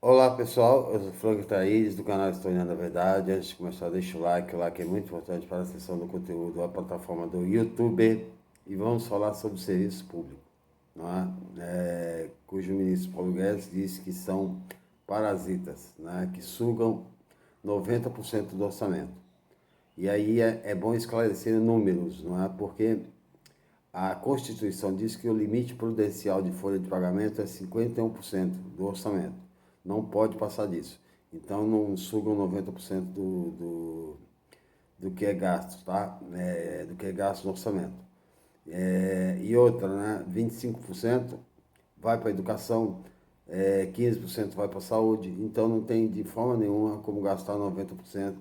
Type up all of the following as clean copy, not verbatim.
Olá pessoal, eu sou o Frank Thaís do canal Historiando a Verdade. Antes de começar, deixa o like é muito importante para a acessão do conteúdo da plataforma do YouTube. E vamos falar sobre o serviço público, não é? Cujo ministro Paulo Guedes disse que são parasitas, né? Que sugam 90% do orçamento. E aí é bom esclarecer números, não é? Porque a Constituição diz que o limite prudencial de folha de pagamento é 51% do orçamento. Não pode passar disso. Então não sugam 90% do que é gasto, tá? Do que é gasto no orçamento. E outra, né? 25% vai para a educação, 15% vai para a saúde. Então não tem de forma nenhuma como gastar 90%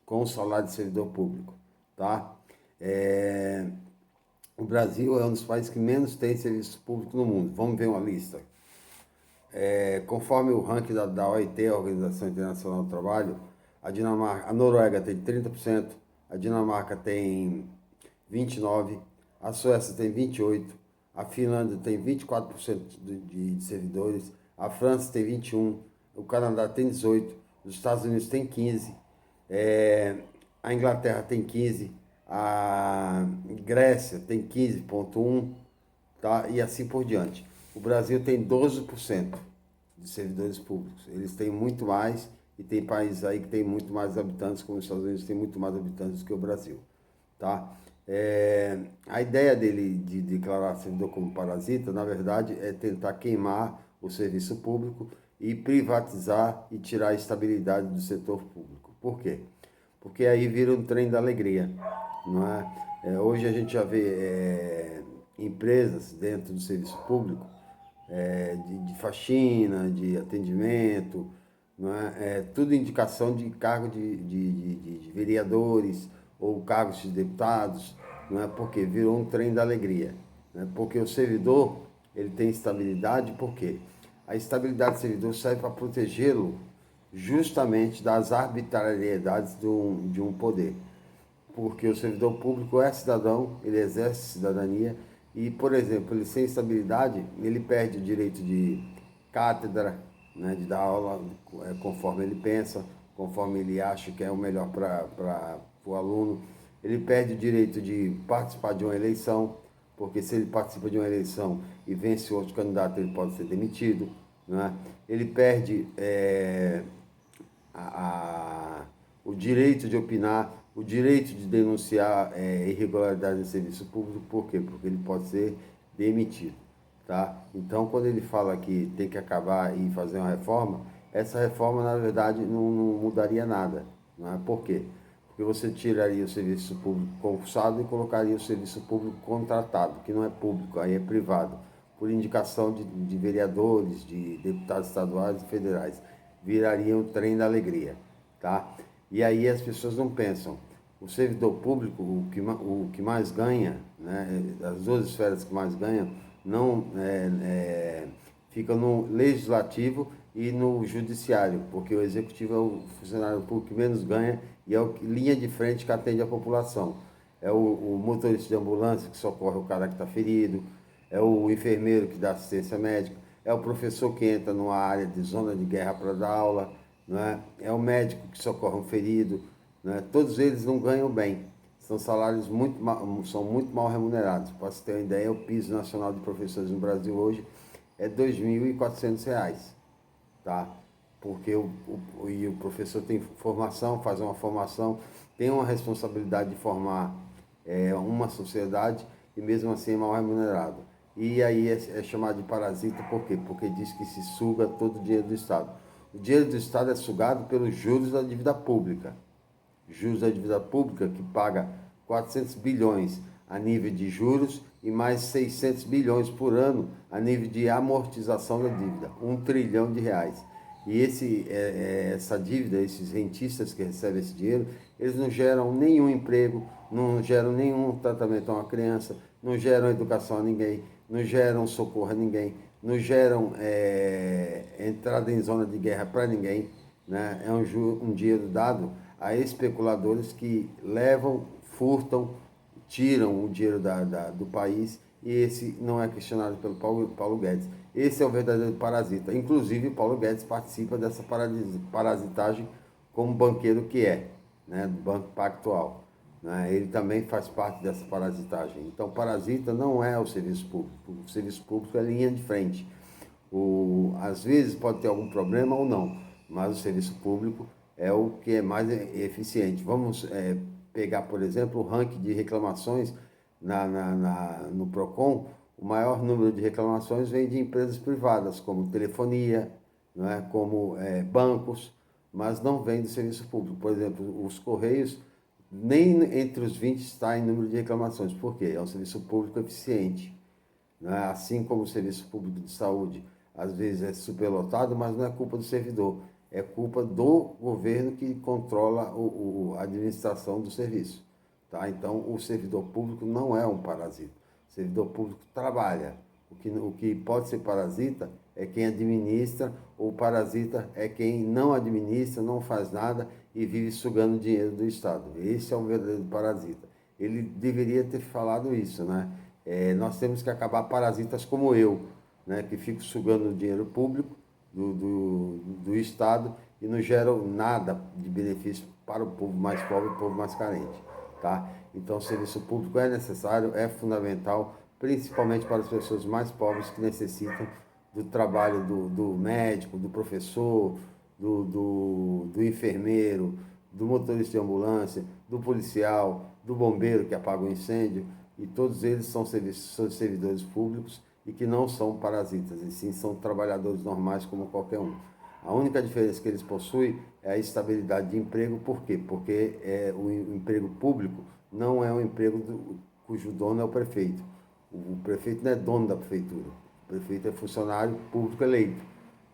com o salário de servidor público, tá? O Brasil é um dos países que menos tem serviço público no mundo. Vamos ver uma lista. Conforme o ranking da OIT, a Organização Internacional do Trabalho, a Noruega tem 30%, a Dinamarca tem 29%, a Suécia tem 28%, a Finlândia tem 24% de servidores, a França tem 21%, o Canadá tem 18%, os Estados Unidos tem 15%, a Inglaterra tem 15%, a Grécia tem 15,1%, tá? E assim por diante. O Brasil tem 12% de servidores públicos. Eles têm muito mais e tem países aí que tem muito mais habitantes, como os Estados Unidos tem muito mais habitantes do que o Brasil, tá? A ideia dele de declarar servidor como parasita, na verdade, é tentar queimar o serviço público e privatizar e tirar a estabilidade do setor público. Por quê? Porque aí vira um trem da alegria, não é? Hoje a gente já vê empresas dentro do serviço público, de faxina, de atendimento, não é? Tudo indicação de cargo de vereadores ou cargos de deputados, não é? Porque virou um trem da alegria, né? Porque o servidor ele tem estabilidade, por quê? A estabilidade do servidor serve para protegê-lo justamente das arbitrariedades de um poder. Porque o servidor público é cidadão, ele exerce cidadania e, por exemplo, ele sem estabilidade, ele perde o direito de cátedra, né, de dar aula conforme ele pensa, conforme ele acha que é o melhor para o aluno. Ele perde o direito de participar de uma eleição, porque se ele participa de uma eleição e vence outro candidato, ele pode ser demitido. Né? Ele perde o direito de opinar, o direito de denunciar irregularidades no serviço público. Por quê? Porque ele pode ser demitido. Tá? Então, quando ele fala que tem que acabar e fazer uma reforma, essa reforma, na verdade, não mudaria nada. Não é? Por quê? Porque você tiraria o serviço público concursado e colocaria o serviço público contratado, que não é público, aí é privado, por indicação de vereadores, de deputados estaduais e federais. Viraria um trem da alegria. Tá? E aí as pessoas não pensam. O servidor público, o que mais ganha, né, as duas esferas que mais ganham, não fica no legislativo e no judiciário, porque o executivo é o funcionário público que menos ganha e é linha de frente que atende a população. É o motorista de ambulância que socorre o cara que está ferido, é o enfermeiro que dá assistência médica, é o professor que entra numa área de zona de guerra para dar aula, né? É o médico que socorre um ferido, né? Todos eles não ganham bem, são salários são muito mal remunerados. Para você ter uma ideia, o piso nacional de professores no Brasil hoje é R$ 2.400, tá? Porque o professor tem formação, faz uma formação, tem uma responsabilidade de formar uma sociedade e mesmo assim é mal remunerado. E aí é chamado de parasita, por quê? Porque diz que se suga todo o dinheiro do Estado. O dinheiro do Estado é sugado pelos juros da dívida pública. Juros da dívida pública que paga 400 bilhões a nível de juros e mais 600 bilhões por ano a nível de amortização da dívida, R$ 1 trilhão. E essa dívida, esses rentistas que recebem esse dinheiro, eles não geram nenhum emprego, não geram nenhum tratamento a uma criança, não geram educação a ninguém, não geram socorro a ninguém, não geram entrada em zona de guerra para ninguém. Né? É um dinheiro dado a especuladores que levam, furtam, tiram o dinheiro do país, e esse não é questionado pelo Paulo Guedes. Esse é o verdadeiro parasita. Inclusive, Paulo Guedes participa dessa parasitagem como banqueiro que é, né, do Banco Pactual. Né? Ele também faz parte dessa parasitagem. Então, parasita não é o serviço público. O serviço público é linha de frente. Às vezes pode ter algum problema ou não, mas o serviço público é o que é mais eficiente. Vamos pegar, por exemplo, o ranking de reclamações no PROCON. O maior número de reclamações vem de empresas privadas, como telefonia, não é? Como bancos, mas não vem do serviço público. Por exemplo, os Correios, nem entre os 20 está em número de reclamações. Por quê? É um serviço público eficiente. Não é? Assim como o serviço público de saúde, às vezes é superlotado, mas não é culpa do servidor, é culpa do governo que controla a administração do serviço. Tá? Então, o servidor público não é um parasita. O servidor público trabalha. O que pode ser parasita é quem administra, ou parasita é quem não administra, não faz nada e vive sugando dinheiro do Estado. Esse é o verdadeiro parasita. Ele deveria ter falado isso, né? Nós temos que acabar parasitas como eu, né, que fico sugando o dinheiro público do Estado e não geram nada de benefício para o povo mais pobre e o povo mais carente. Tá? Então, o serviço público é necessário, é fundamental, principalmente para as pessoas mais pobres que necessitam do trabalho do médico, do professor, do enfermeiro, do motorista de ambulância, do policial, do bombeiro que apaga o incêndio, e todos eles são servidores públicos e que não são parasitas, e sim são trabalhadores normais como qualquer um. A única diferença que eles possuem é a estabilidade de emprego. Por quê? Porque o emprego público não é um emprego cujo dono é o prefeito. O prefeito não é dono da prefeitura. O prefeito é funcionário público eleito.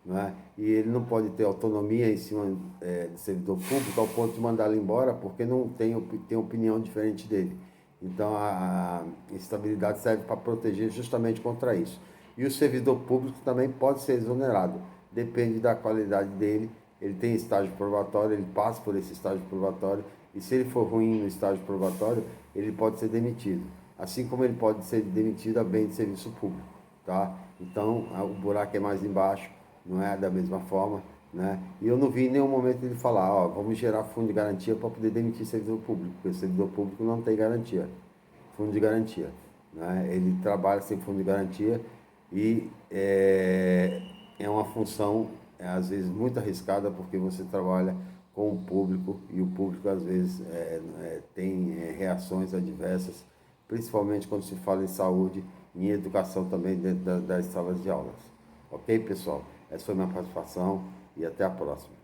Não é? E ele não pode ter autonomia em cima do servidor público ao ponto de mandá-lo embora porque não tem opinião diferente dele. Então, a estabilidade serve para proteger justamente contra isso. E o servidor público também pode ser exonerado, depende da qualidade dele. Ele tem estágio probatório, ele passa por esse estágio probatório, e se ele for ruim no estágio probatório, ele pode ser demitido. Assim como ele pode ser demitido a bem de serviço público. Tá? Então, o buraco é mais embaixo, não é da mesma forma. Né? E eu não vi em nenhum momento ele falar, ó, vamos gerar fundo de garantia para poder demitir servidor público, porque o servidor público não tem garantia, fundo de garantia. Né? Ele trabalha sem fundo de garantia e é uma função, às vezes, muito arriscada, porque você trabalha com o público e o público, às vezes, tem reações adversas, principalmente quando se fala em saúde e em educação também dentro das salas de aulas. Ok, pessoal? Essa foi minha participação. E até a próxima.